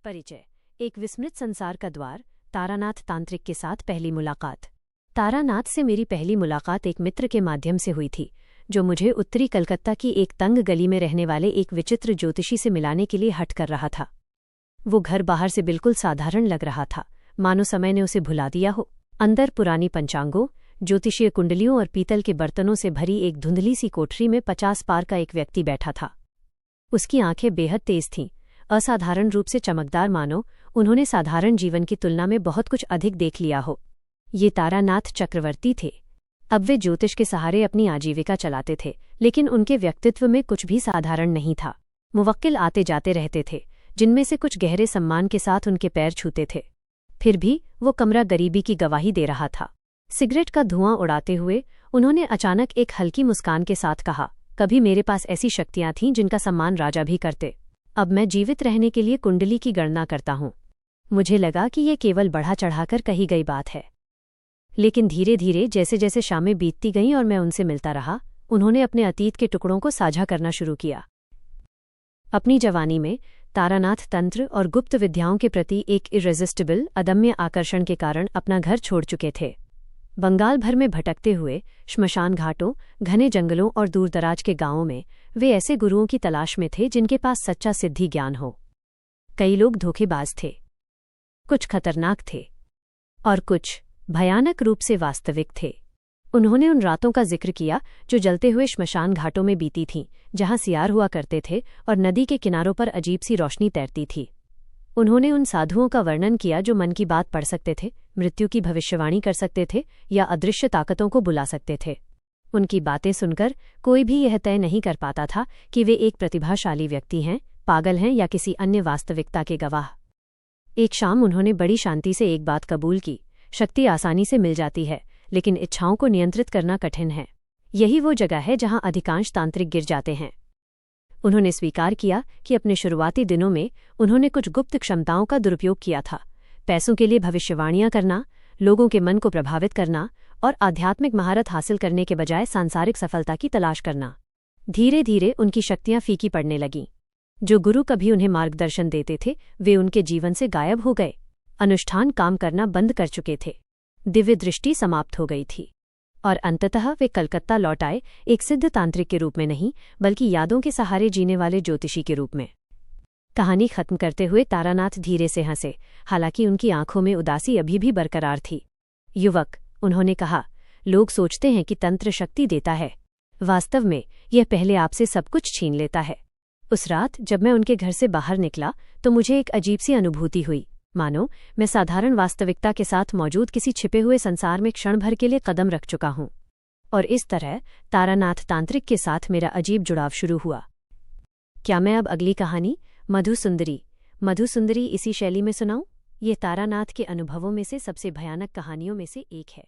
परिचय। एक विस्मृत संसार का द्वार, तारानाथ तांत्रिक के साथ पहली मुलाकात। तारानाथ से मेरी पहली मुलाकात एक मित्र के माध्यम से हुई थी, जो मुझे उत्तरी कलकत्ता की एक तंग गली में रहने वाले एक विचित्र ज्योतिषी से मिलाने के लिए हट कर रहा था। वो घर बाहर से बिल्कुल साधारण लग रहा था, मानो समय ने उसे भुला दिया हो। अंदर पुरानी पंचांगों, ज्योतिषीय कुंडलियों और पीतल के बर्तनों से भरी एक धुंधली सी कोठरी में 50 पार का एक व्यक्ति बैठा था। उसकी आंखें बेहद तेज थीं, असाधारण रूप से चमकदार, मानो उन्होंने साधारण जीवन की तुलना में बहुत कुछ अधिक देख लिया हो। ये तारानाथ चक्रवर्ती थे। अब वे ज्योतिष के सहारे अपनी आजीविका चलाते थे, लेकिन उनके व्यक्तित्व में कुछ भी साधारण नहीं था। मुवक्किल आते जाते रहते थे, जिनमें से कुछ गहरे सम्मान के साथ उनके पैर छूते थे। फिर भी वो कमरा गरीबी की गवाही दे रहा था। सिगरेट का धुआं उड़ाते हुए उन्होंने अचानक एक हल्की मुस्कान के साथ कहा, कभी मेरे पास ऐसी शक्तियां थीं जिनका सम्मान राजा भी करते। अब मैं जीवित रहने के लिए कुंडली की गणना करता हूं। मुझे लगा कि ये केवल बढ़ा चढ़ाकर कही गई बात है, लेकिन धीरे धीरे जैसे जैसे शामें बीतती गईं और मैं उनसे मिलता रहा, उन्होंने अपने अतीत के टुकड़ों को साझा करना शुरू किया। अपनी जवानी में तारानाथ तंत्र और गुप्त विद्याओं के प्रति एक इरेजिस्टिबल, अदम्य आकर्षण के कारण अपना घर छोड़ चुके थे। बंगाल भर में भटकते हुए श्मशान घाटों, घने जंगलों और दूरदराज के गांवों में वे ऐसे गुरुओं की तलाश में थे जिनके पास सच्चा सिद्धि ज्ञान हो। कई लोग धोखेबाज थे, कुछ खतरनाक थे और कुछ भयानक रूप से वास्तविक थे। उन्होंने उन रातों का जिक्र किया जो जलते हुए श्मशान घाटों में बीती थीं, जहां सियार हुआ करते थे और नदी के किनारों पर अजीब सी रोशनी तैरती थी। उन्होंने उन साधुओं का वर्णन किया जो मन की बात पढ़ सकते थे, मृत्यु की भविष्यवाणी कर सकते थे या अदृश्य ताकतों को बुला सकते थे। उनकी बातें सुनकर कोई भी यह तय नहीं कर पाता था कि वे एक प्रतिभाशाली व्यक्ति हैं, पागल हैं या किसी अन्य वास्तविकता के गवाह। एक शाम उन्होंने बड़ी शांति से एक बात कबूल की, शक्ति आसानी से मिल जाती है, लेकिन इच्छाओं को नियंत्रित करना कठिन है। यही वो जगह है जहां अधिकांश तांत्रिक गिर जाते हैं। उन्होंने स्वीकार किया कि अपने शुरुआती दिनों में उन्होंने कुछ गुप्त क्षमताओं का दुरुपयोग किया था। पैसों के लिए भविष्यवाणियां करना, लोगों के मन को प्रभावित करना और आध्यात्मिक महारत हासिल करने के बजाय सांसारिक सफलता की तलाश करना। धीरे धीरे उनकी शक्तियां फीकी पड़ने लगीं। जो गुरु कभी उन्हें मार्गदर्शन देते थे, वे उनके जीवन से गायब हो गए। अनुष्ठान काम करना बंद कर चुके थे। दिव्य दृष्टि समाप्त हो गई थी और अंततः वे कलकत्ता लौट आए, एक सिद्ध तांत्रिक के रूप में नहीं, बल्कि यादों के सहारे जीने वाले ज्योतिषी के रूप में। कहानी खत्म करते हुए तारानाथ धीरे से हंसे, हालांकि उनकी आंखों में उदासी अभी भी बरकरार थी। युवक, उन्होंने कहा, लोग सोचते हैं कि तंत्र शक्ति देता है। वास्तव में यह पहले आपसे सब कुछ छीन लेता है। उस रात जब मैं उनके घर से बाहर निकला तो मुझे एक अजीब सी अनुभूति हुई, मानो मैं साधारण वास्तविकता के साथ मौजूद किसी छिपे हुए संसार में क्षण भर के लिए कदम रख चुका हूं। और इस तरह तारानाथ तांत्रिक के साथ मेरा अजीब जुड़ाव शुरू हुआ। क्या मैं अब अगली कहानी मधुसुंदरी इसी शैली में सुनाऊं? ये तारानाथ के अनुभवों में से सबसे भयानक कहानियों में से एक है।